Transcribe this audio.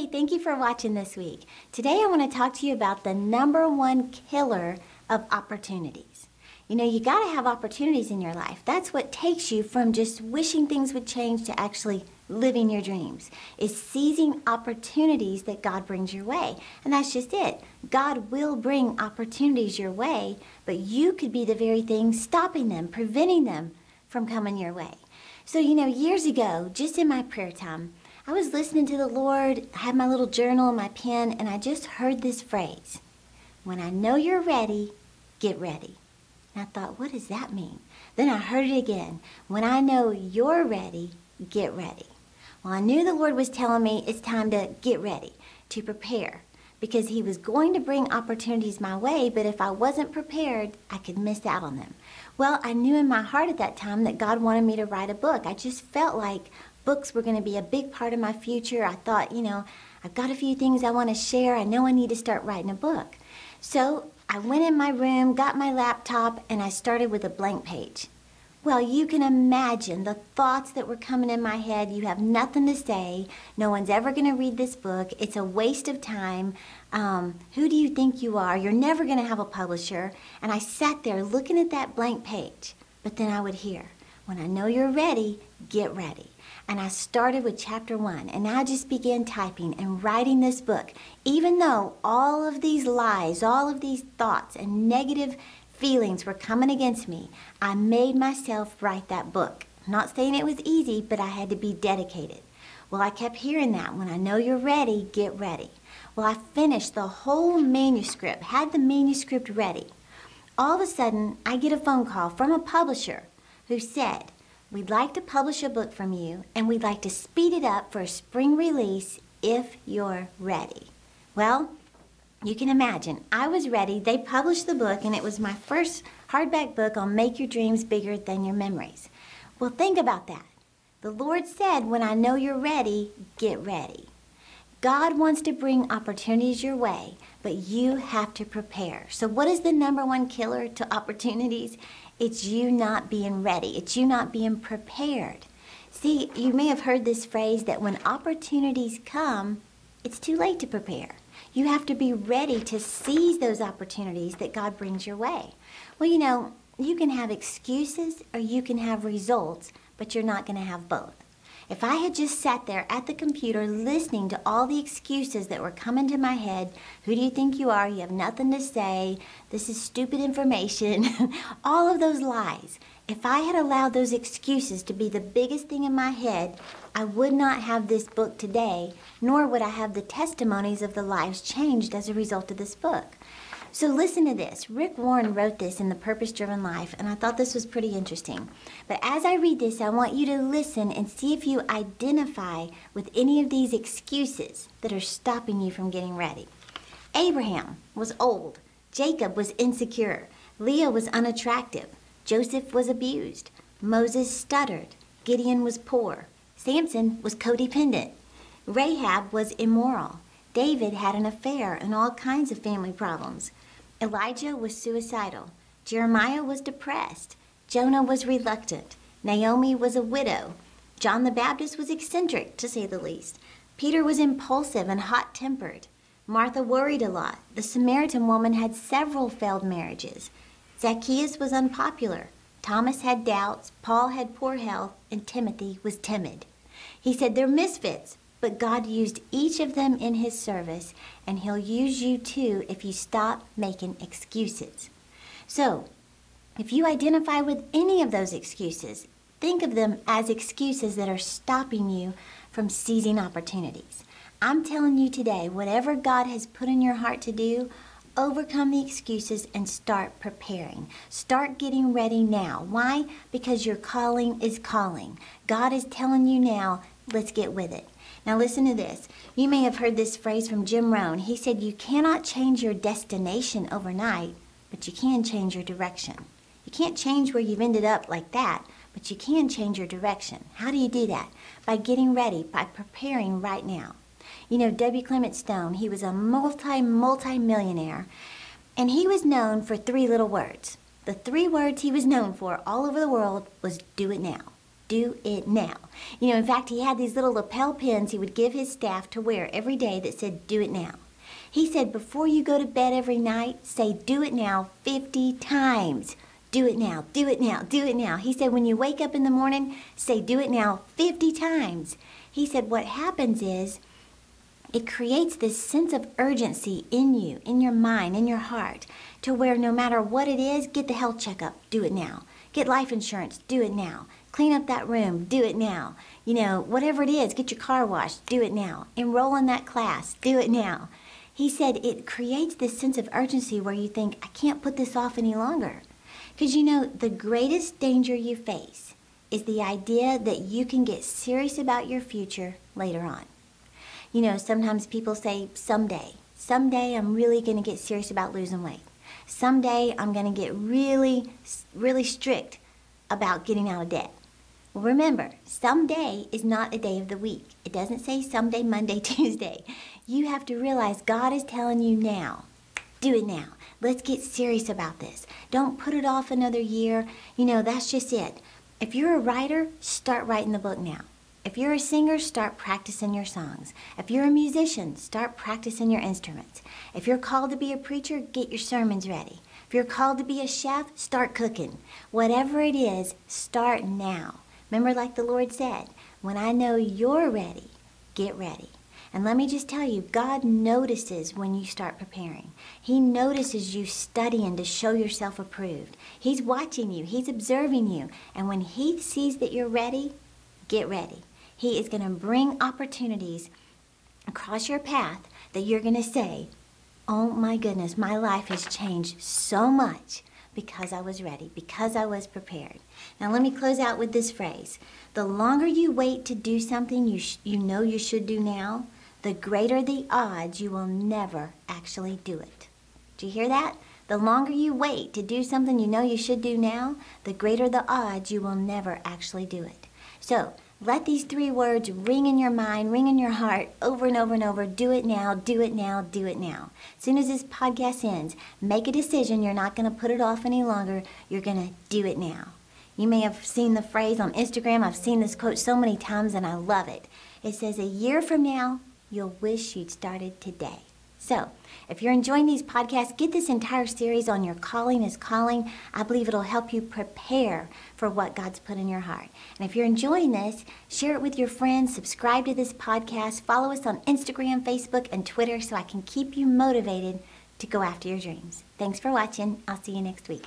Hey, thank you for watching this week. Today I want to talk to you about the number one killer of opportunities. You know, you got to have opportunities in your life. That's what takes you from just wishing things would change to actually living your dreams. Is seizing opportunities that God brings your way. And that's just it. God will bring opportunities your way, but you could be the very thing stopping them, preventing them from coming your way. So, years ago, just in my prayer time, I was listening to the Lord, I had my little journal and my pen, and I just heard this phrase, when I know you're ready, get ready. And I thought, what does that mean? Then I heard it again, when I know you're ready, get ready. Well, I knew the Lord was telling me it's time to get ready, to prepare, because He was going to bring opportunities my way, but if I wasn't prepared, I could miss out on them. Well, I knew in my heart at that time that God wanted me to write a book. I just felt like books were going to be a big part of my future. I thought, I've got a few things I want to share. I know I need to start writing a book. So I went in my room, got my laptop, and I started with a blank page. Well, you can imagine the thoughts that were coming in my head. You have nothing to say. No one's ever going to read this book. It's a waste of time. Who do you think you are? You're never going to have a publisher. And I sat there looking at that blank page. But then I would hear, when I know you're ready, get ready. And I started with chapter 1, and I just began typing and writing this book. Even though all of these lies, all of these thoughts and negative feelings were coming against me, I made myself write that book. I'm not saying it was easy, but I had to be dedicated. Well, I kept hearing that, when I know you're ready, get ready. Well, I finished the whole manuscript, had the manuscript ready. All of a sudden, I get a phone call from a publisher who said, we'd like to publish a book from you, and we'd like to speed it up for a spring release if you're ready. Well, you can imagine, I was ready. They published the book, and it was my first hardback book on Make Your Dreams Bigger Than Your Memories. Well, think about that. The Lord said, when I know you're ready, get ready. God wants to bring opportunities your way, but you have to prepare. So what is the number one killer to opportunities? It's you not being ready. It's you not being prepared. See, you may have heard this phrase that when opportunities come, it's too late to prepare. You have to be ready to seize those opportunities that God brings your way. Well, you can have excuses or you can have results, but you're not going to have both. If I had just sat there at the computer listening to all the excuses that were coming to my head, who do you think you are? You have nothing to say. This is stupid information. All of those lies. If I had allowed those excuses to be the biggest thing in my head, I would not have this book today, nor would I have the testimonies of the lives changed as a result of this book. So listen to this. Rick Warren wrote this in The Purpose-Driven Life, and I thought this was pretty interesting. But as I read this, I want you to listen and see if you identify with any of these excuses that are stopping you from getting ready. Abraham was old. Jacob was insecure. Leah was unattractive. Joseph was abused. Moses stuttered. Gideon was poor. Samson was codependent. Rahab was immoral. David had an affair and all kinds of family problems. Elijah was suicidal. Jeremiah was depressed. Jonah was reluctant. Naomi was a widow. John the Baptist was eccentric, to say the least. Peter was impulsive and hot-tempered. Martha worried a lot. The Samaritan woman had several failed marriages. Zacchaeus was unpopular. Thomas had doubts. Paul had poor health. And Timothy was timid. He said they're misfits. But God used each of them in His service, and He'll use you too if you stop making excuses. So, if you identify with any of those excuses, think of them as excuses that are stopping you from seizing opportunities. I'm telling you today, whatever God has put in your heart to do, overcome the excuses and start preparing. Start getting ready now. Why? Because your calling is calling. God is telling you now, let's get with it. Now listen to this. You may have heard this phrase from Jim Rohn. He said, you cannot change your destination overnight, but you can change your direction. You can't change where you've ended up like that, but you can change your direction. How do you do that? By getting ready, by preparing right now. W. Clement Stone, he was a multi-millionaire, and he was known for 3 little words. The 3 words he was known for all over the world was do it now. do it now. In fact, he had these little lapel pins he would give his staff to wear every day that said, do it now. He said, before you go to bed every night, say, do it now 50 times. Do it now, do it now, do it now. He said, when you wake up in the morning, say, do it now 50 times. He said, what happens is, it creates this sense of urgency in you, in your mind, in your heart, to where no matter what it is, get the health checkup, do it now. Get life insurance, do it now. Clean up that room, do it now. Whatever it is, get your car washed, do it now. Enroll in that class, do it now. He said it creates this sense of urgency where you think, I can't put this off any longer. Because the greatest danger you face is the idea that you can get serious about your future later on. Sometimes people say, someday I'm really going to get serious about losing weight. Someday I'm going to get really, really strict about getting out of debt. Well, remember, someday is not a day of the week. It doesn't say someday, Monday, Tuesday. You have to realize God is telling you now. Do it now. Let's get serious about this. Don't put it off another year. That's just it. If you're a writer, start writing the book now. If you're a singer, start practicing your songs. If you're a musician, start practicing your instruments. If you're called to be a preacher, get your sermons ready. If you're called to be a chef, start cooking. Whatever it is, start now. Remember, like the Lord said, when I know you're ready, get ready. And let me just tell you, God notices when you start preparing. He notices you studying to show yourself approved. He's watching you. He's observing you. And when He sees that you're ready, get ready. He is going to bring opportunities across your path that you're going to say, oh my goodness, my life has changed so much because I was ready, because I was prepared. Now let me close out with this phrase. The longer you wait to do something you know you should do now, the greater the odds you will never actually do it. Do you hear that? The longer you wait to do something you know you should do now, the greater the odds you will never actually do it. So, let these 3 words ring in your mind, ring in your heart, over and over and over. Do it now, do it now, do it now. As soon as this podcast ends, make a decision. You're not going to put it off any longer. You're going to do it now. You may have seen the phrase on Instagram. I've seen this quote so many times and I love it. It says, a year from now, you'll wish you'd started today. So, if you're enjoying these podcasts, get this entire series on Your Calling is Calling. I believe it'll help you prepare for what God's put in your heart. And if you're enjoying this, share it with your friends, subscribe to this podcast, follow us on Instagram, Facebook, and Twitter so I can keep you motivated to go after your dreams. Thanks for watching. I'll see you next week.